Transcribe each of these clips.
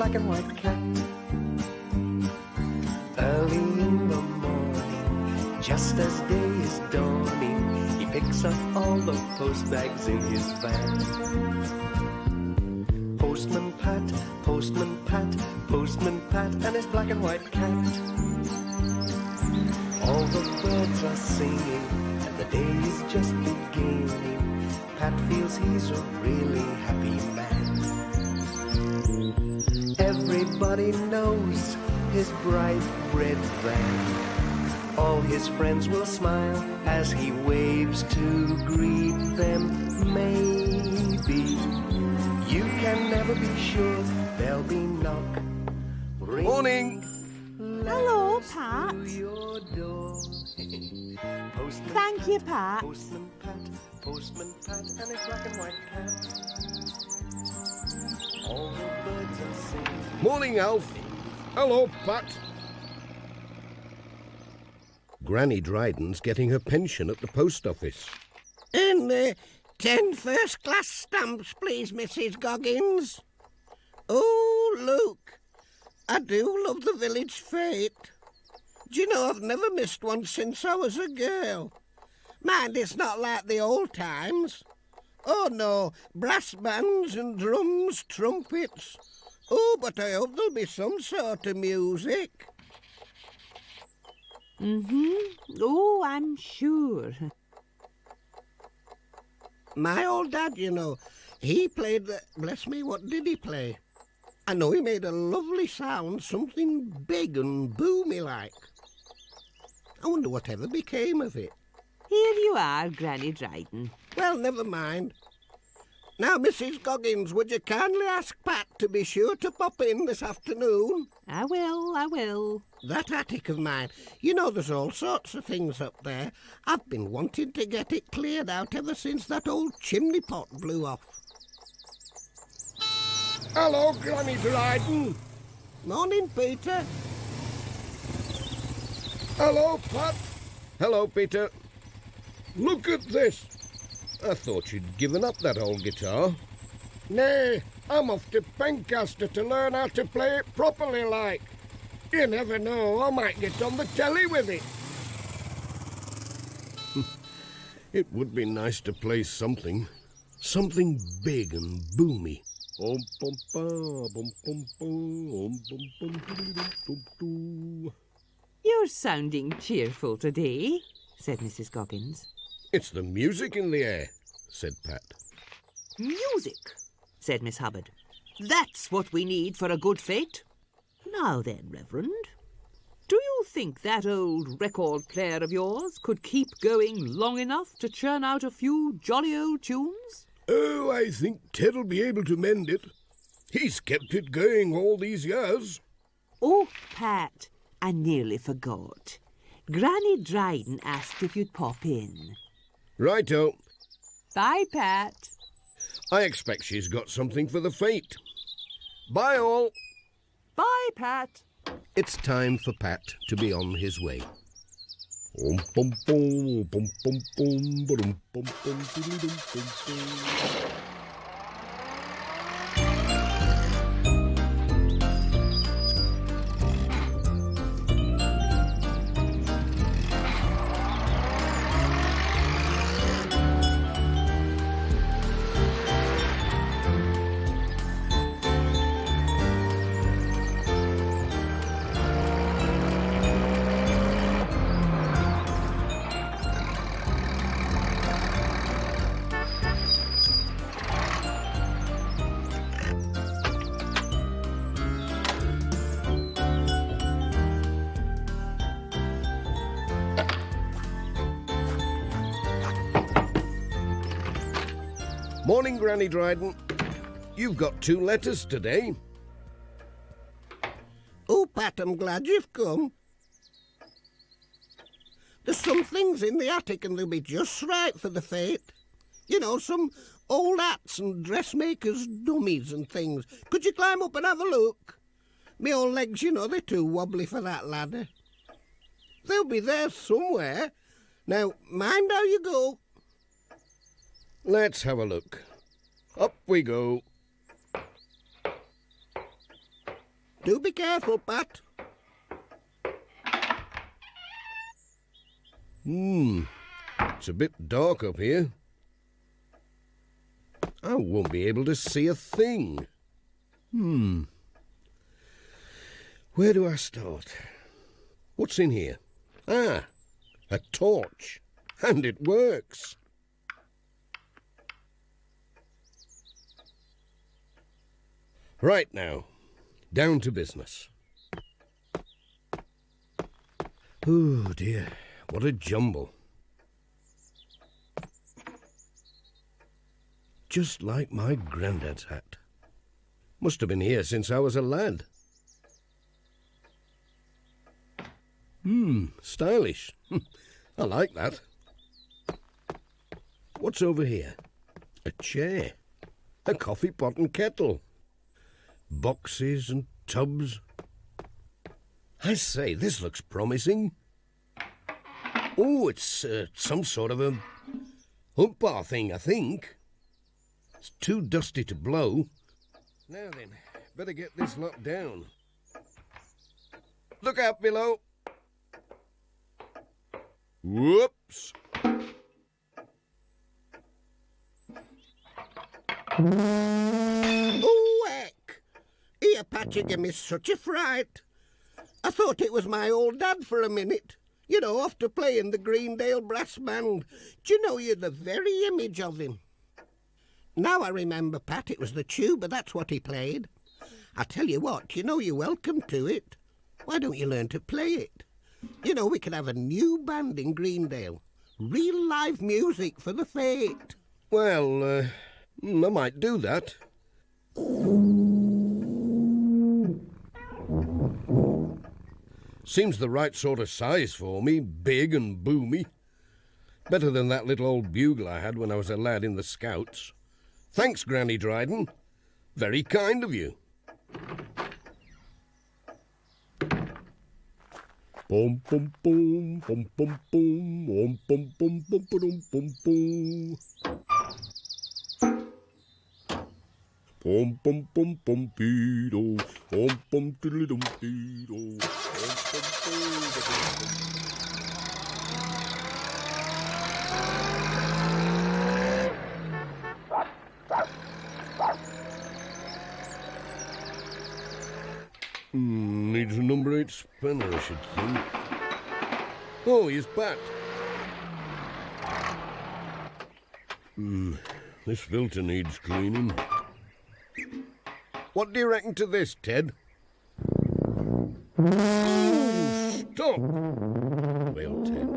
black and white cat. Early in the morning, just as day is dawning, he picks up all the post bags in his van. Postman Pat, Postman Pat, Postman Pat, and his black and white cat. All the birds are singing, and the day is just beginning. Pat feels he's a really happy man. Everybody knows his bright red van. All his friends will smile as he waves to greet them. Maybe you can never be sure there'll be knock. Morning. Hello, Pat. Thank you, Pat. Postman Pat, and his black and white cat. All the birds are singing. Morning, Alf. Hello, Pat. Granny Dryden's getting her pension at the post office. And 10 first-class stamps, please, Mrs. Goggins. Oh, look. I do love the village fete. Do you know, I've never missed one since I was a girl. Mind, it's not like the old times. Oh, no, brass bands and drums, trumpets. Oh, but I hope there'll be some sort of music. Oh, I'm sure. My old dad, you know, he played the... Bless me, what did he play? I know he made a lovely sound, something big and boomy like. I wonder whatever became of it. Here you are, Granny Dryden. Well, never mind. Now, Mrs. Goggins, would you kindly ask Pat to be sure to pop in this afternoon? I will. That attic of mine, you know there's all sorts of things up there. I've been wanting to get it cleared out ever since that old chimney pot blew off. Hello, Granny Dryden. Morning, Peter. Hello, Pat. Hello, Peter. Look at this. I thought you'd given up that old guitar. Nay, I'm off to Pencaster to learn how to play it properly like. You never know, I might get on the telly with it. It would be nice to play something big and boomy. You're sounding cheerful today, said Mrs. Goggins. It's the music in the air, said Pat. Music, said Miss Hubbard. That's what we need for a good fete. Now then, Reverend, do you think that old record player of yours could keep going long enough to churn out a few jolly old tunes? Oh, I think Ted'll be able to mend it. He's kept it going all these years. Oh, Pat, I nearly forgot. Granny Dryden asked if you'd pop in. Righto. Bye, Pat. I expect she's got something for the fete. Bye, all. Bye, Pat. It's time for Pat to be on his way. Morning, Granny Dryden. You've got 2 letters today. Oh, Pat, I'm glad you've come. There's some things in the attic and they'll be just right for the fete. You know, some old hats and dressmakers' dummies and things. Could you climb up and have a look? Me old legs, you know, they're too wobbly for that ladder. They'll be there somewhere. Now, mind how you go. Let's have a look. Up we go. Do be careful, Pat. It's a bit dark up here. I won't be able to see a thing. Where do I start? What's in here? Ah, a torch. And it works. Right now, down to business. Oh dear, what a jumble. Just like my granddad's hat. Must have been here since I was a lad. Stylish. I like that. What's over here? A chair. A coffee pot and kettle. Boxes and tubs. I say, this looks promising. Oh, it's some sort of a hump bar thing, I think. It's too dusty to blow. Now then, better get this lot down. Look out below. Whoops. Oh, heck! Here, Pat, you give me such a fright. I thought it was my old dad for a minute. You know, after playing the Greendale Brass Band. Do you know you're the very image of him? Now I remember, Pat, it was the tuba, that's what he played. I tell you what, you know you're welcome to it. Why don't you learn to play it? You know, we could have a new band in Greendale. Real live music for the fete. Well, I might do that. Seems the right sort of size for me, big and boomy. Better than that little old bugle I had when I was a lad in the Scouts. Thanks, Granny Dryden. Very kind of you. Bum bum bum bum bum bum bum bum bum bum bum bum. Bum bum bum bum beedo, bum bum diddly dum beedo, bum bum. Needs a number 8 spanner, I should think. Oh, here's Pat. This filter needs cleaning. What do you reckon to this, Ted? Oh, stop! Well, Ted.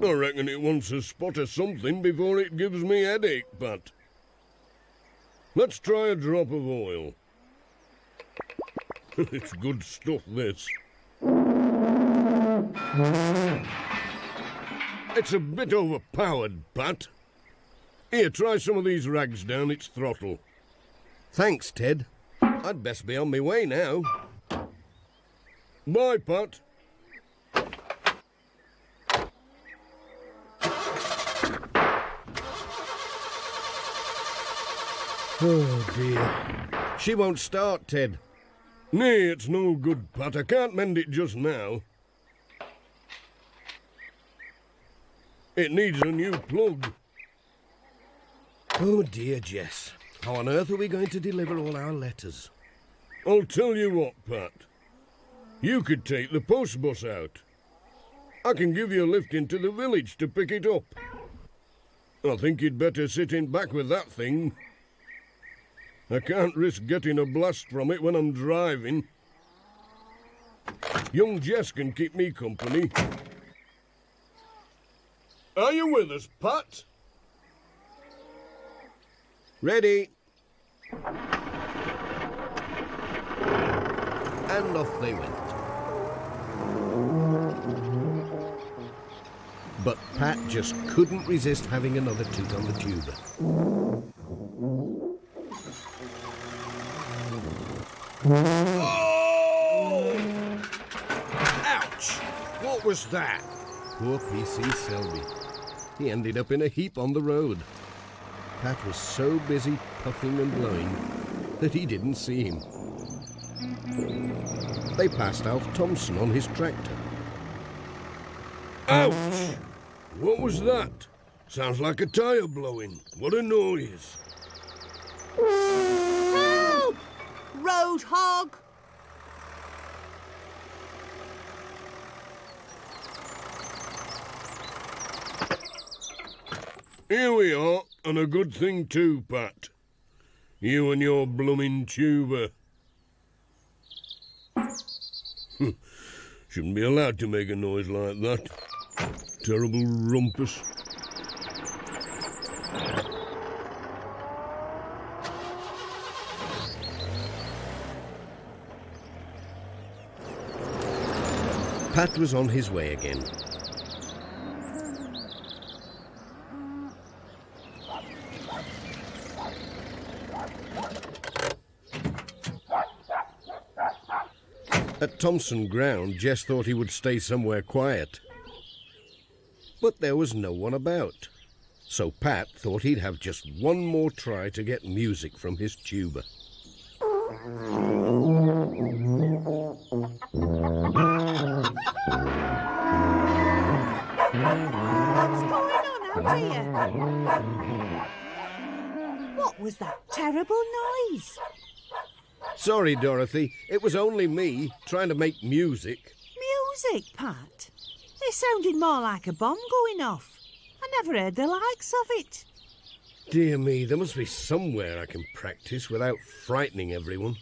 I reckon it wants a spot of something before it gives me headache, Pat. Let's try a drop of oil. It's good stuff, this. It's a bit overpowered, Pat. Here, try some of these rags down its throttle. Thanks, Ted. I'd best be on my way now. Bye, Pat. Oh, dear. She won't start, Ted. Nay, it's no good, Pat. I can't mend it just now. It needs a new plug. Oh, dear, Jess. How on earth are we going to deliver all our letters? I'll tell you what, Pat. You could take the post bus out. I can give you a lift into the village to pick it up. I think you'd better sit in back with that thing. I can't risk getting a blast from it when I'm driving. Young Jess can keep me company. Are you with us, Pat? Ready. And off they went. But Pat just couldn't resist having another toot on the tuba. Oh! Ouch! What was that? Poor PC Selby. He ended up in a heap on the road. Pat was so busy puffing and blowing, that he didn't see him. They passed Alf Thompson on his tractor. Ouch! What was that? Sounds like a tyre blowing. What a noise. Help! Road hog! Here we are, and a good thing too, Pat. You and your blooming Tuba. Shouldn't be allowed to make a noise like that. Terrible rumpus. Pat was on his way again. At Thompson Ground, Jess thought he would stay somewhere quiet. But there was no one about. So Pat thought he'd have just one more try to get music from his tuba. What's going on out here? What was that terrible noise? Sorry, Dorothy. It was only me, trying to make music. Music, Pat? It sounded more like a bomb going off. I never heard the likes of it. Dear me, there must be somewhere I can practice without frightening everyone.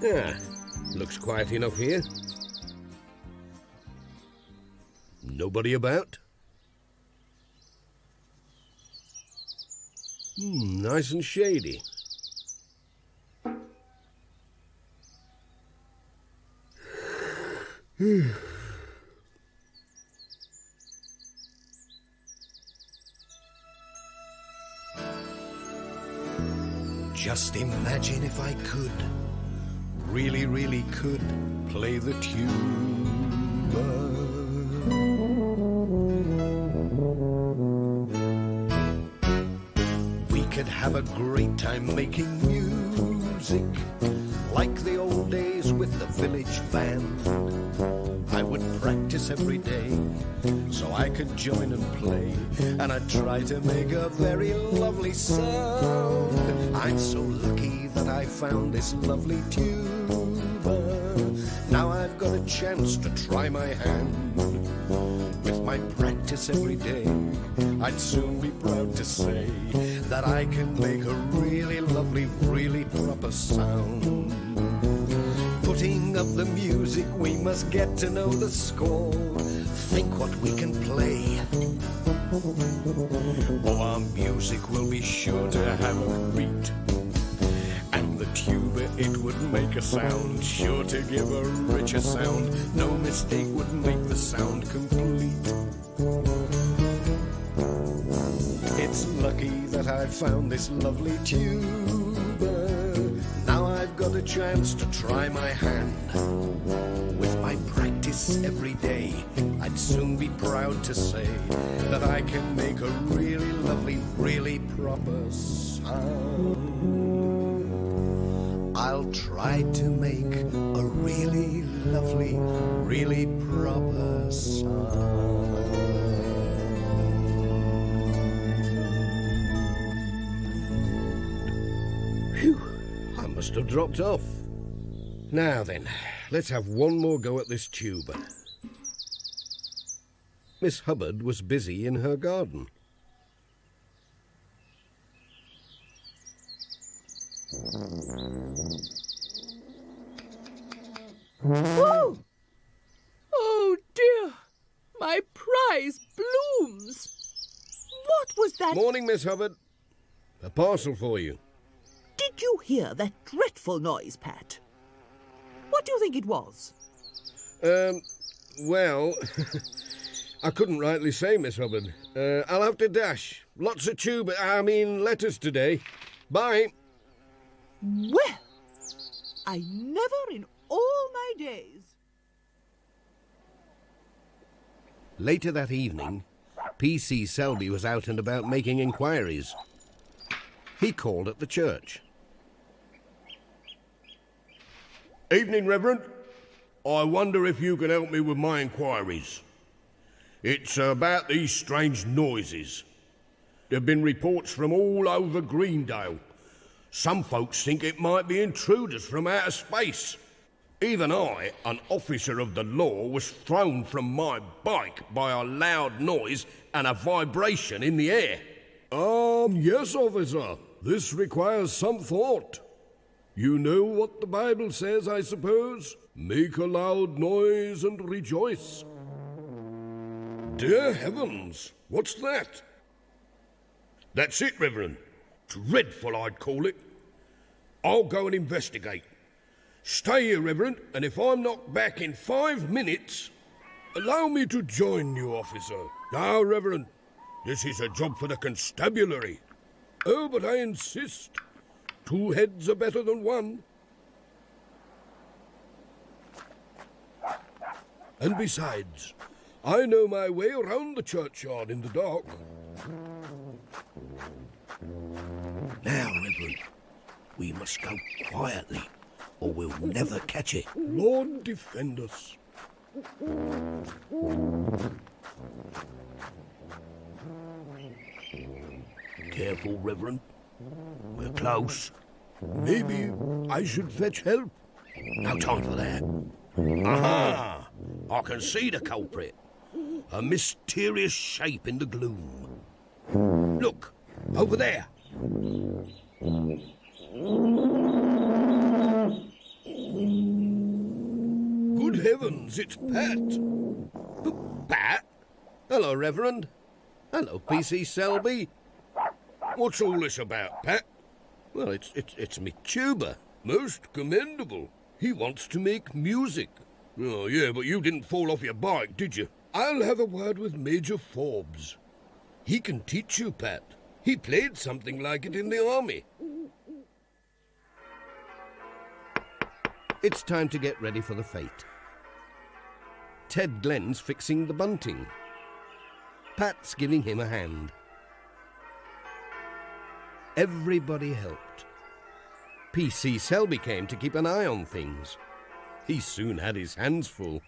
Yeah, looks quiet enough here. Nobody about? Nice and shady. Just imagine if I could, really, really could, play the tuba. We could have a great time making music, like the old days with the village band. I would practice every day, so I could join and play, and I'd try to make a very lovely sound. I'm so lucky that I found this lovely tuba. Now I've got a chance to try my hand. With my practice every day, I'd soon be proud to say that I can make a really lovely, really proper sound. Putting up the music, we must get to know the score. Think what we can play. Oh, our music will be sure to have a beat. And the tuba, it would make a sound, sure to give a richer sound. No mistake would make the sound complete. It's lucky that I found this lovely tuba. Now I've got a chance to try my hand. With my practice every day, I'd soon be proud to say that I can make a really lovely, really proper sound. I'll try to make a really lovely, really proper sound. Phew, I must have dropped off. Now then, let's have one more go at this tuba. Miss Hubbard was busy in her garden. Oh! Oh dear! My prize blooms! What was that? Morning, Miss Hubbard. A parcel for you. Did Did you hear that dreadful noise, Pat? What do you think it was? Well, I couldn't rightly say, Miss Hubbard. I'll have to dash. Lots of letters today. Bye. Well, I never in all my days. Later that evening, P.C. Selby was out and about making inquiries. He called at the church. Evening, Reverend. I wonder if you can help me with my inquiries. It's about these strange noises. There have been reports from all over Greendale. Some folks think it might be intruders from outer space. Even I, an officer of the law, was thrown from my bike by a loud noise and a vibration in the air. Yes, officer. This requires some thought. You know what the Bible says, I suppose? Make a loud noise and rejoice. Dear heavens, what's that? That's it, Reverend. Dreadful, I'd call it. I'll go and investigate. Stay here, Reverend, and if I'm not back in 5 minutes... Allow me to join you, officer. Now, Reverend, this is a job for the constabulary. Oh, but I insist. 2 heads are better than 1. And besides, I know my way around the churchyard in the dark. Now, Reverend, we must go quietly, or we'll never catch it. Lord defend us. Careful, Reverend. We're close. Maybe I should fetch help. No time for that. Aha! I can see the culprit. A mysterious shape in the gloom. Look, over there. Good heavens, it's Pat. Pat? Hello, Reverend. Hello, P.C. Selby. What's all this about, Pat? Well, it's me Tuba. Most commendable. He wants to make music. Oh, yeah, but you didn't fall off your bike, did you? I'll have a word with Major Forbes. He can teach you, Pat. He played something like it in the army. It's time to get ready for the fete. Ted Glenn's fixing the bunting. Pat's giving him a hand. Everybody helped. P.C. Selby came to keep an eye on things. He soon had his hands full.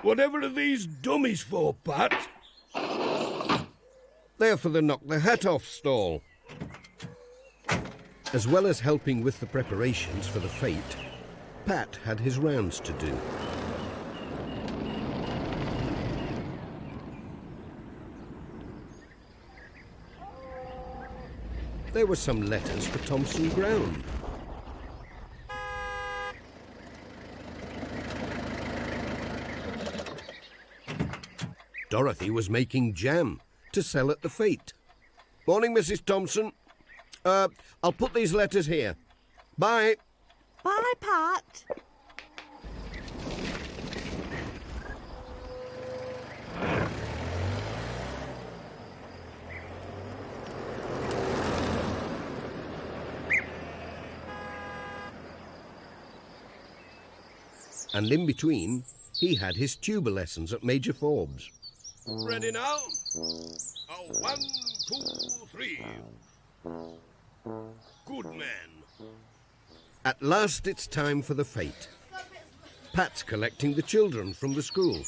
Whatever are these dummies for, Pat? They're for the Knock the Hat Off stall. As well as helping with the preparations for the fete, Pat had his rounds to do. There were some letters for Thompson Ground. Dorothy was making jam to sell at the fete. Morning, Mrs. Thompson. I'll put these letters here. Bye. Bye, Pat. And in between, he had his tuba lessons at Major Forbes. Ready now? 1, 2, 3. Good man. At last it's time for the fete. Pat's collecting the children from the school,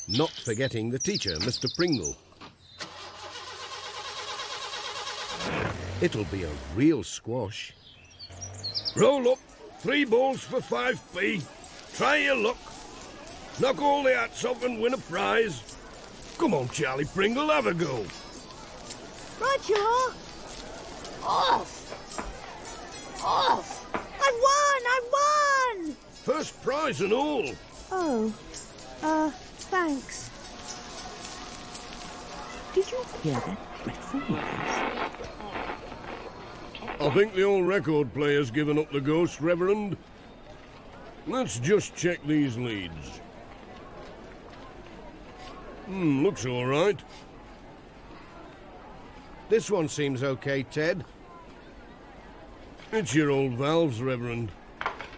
not forgetting the teacher, Mr. Pringle. It'll be a real squash. Roll up. 3 balls for 5p. Try your luck. Knock all the hats off and win a prize. Come on, Charlie Pringle, have a go. Right you are. Off! Off! I won! First prize and all. Oh, thanks. Did you hear that dreadful noise? I think the old record player's given up the ghost, Reverend. Let's just check these leads. Looks all right. This one seems okay, Ted. It's your old valves, Reverend.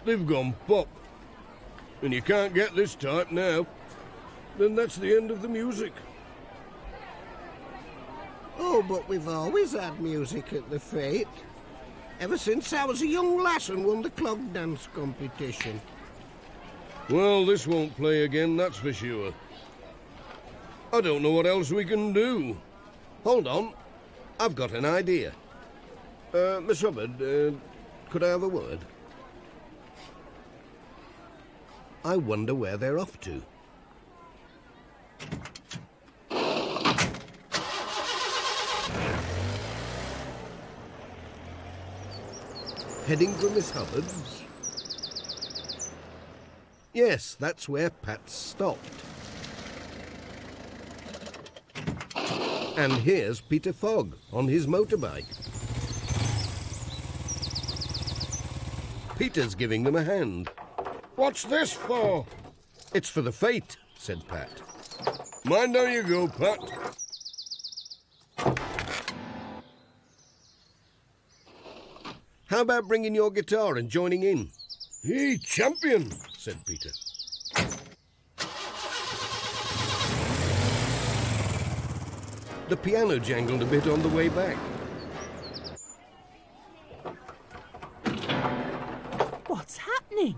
They've gone pop. And you can't get this type now. Then that's the end of the music. Oh, but we've always had music at the fete. Ever since I was a young lass and won the clog dance competition. Well, this won't play again, that's for sure. I don't know what else we can do. Hold on. I've got an idea. Miss Hubbard, could I have a word? I wonder where they're off to. Heading for Miss Hubbard's? Yes, that's where Pat stopped. And here's Peter Fogg on his motorbike. Peter's giving them a hand. What's this for? It's for the fete, said Pat. Mind how you go, Pat. How about bringing your guitar and joining in? Hey, champion, said Peter. The piano jangled a bit on the way back. What's happening?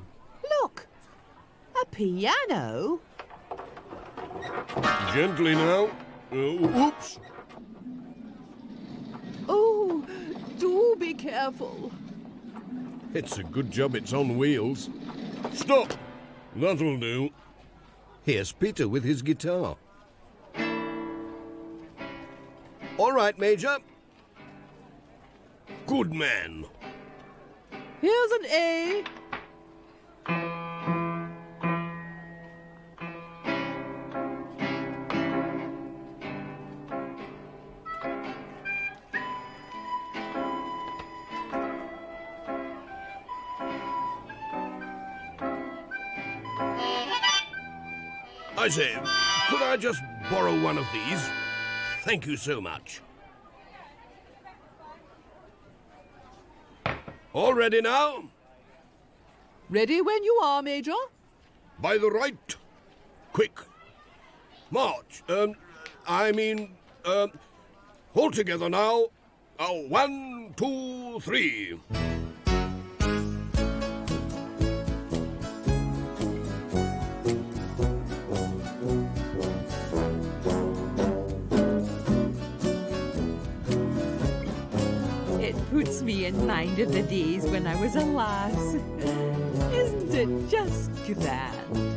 Look! A piano? Gently now. Oops. Oh, do be careful. It's a good job it's on wheels. Stop. That'll do. Here's Peter with his guitar. All right, Major. Good man. Here's an A. I say, could I just borrow one of these? Thank you so much. All ready now? Ready when you are, Major. By the right. Quick. March. Hold together now. 1, 2, 3. Puts me in mind of the days when I was a lass. Isn't it just grand?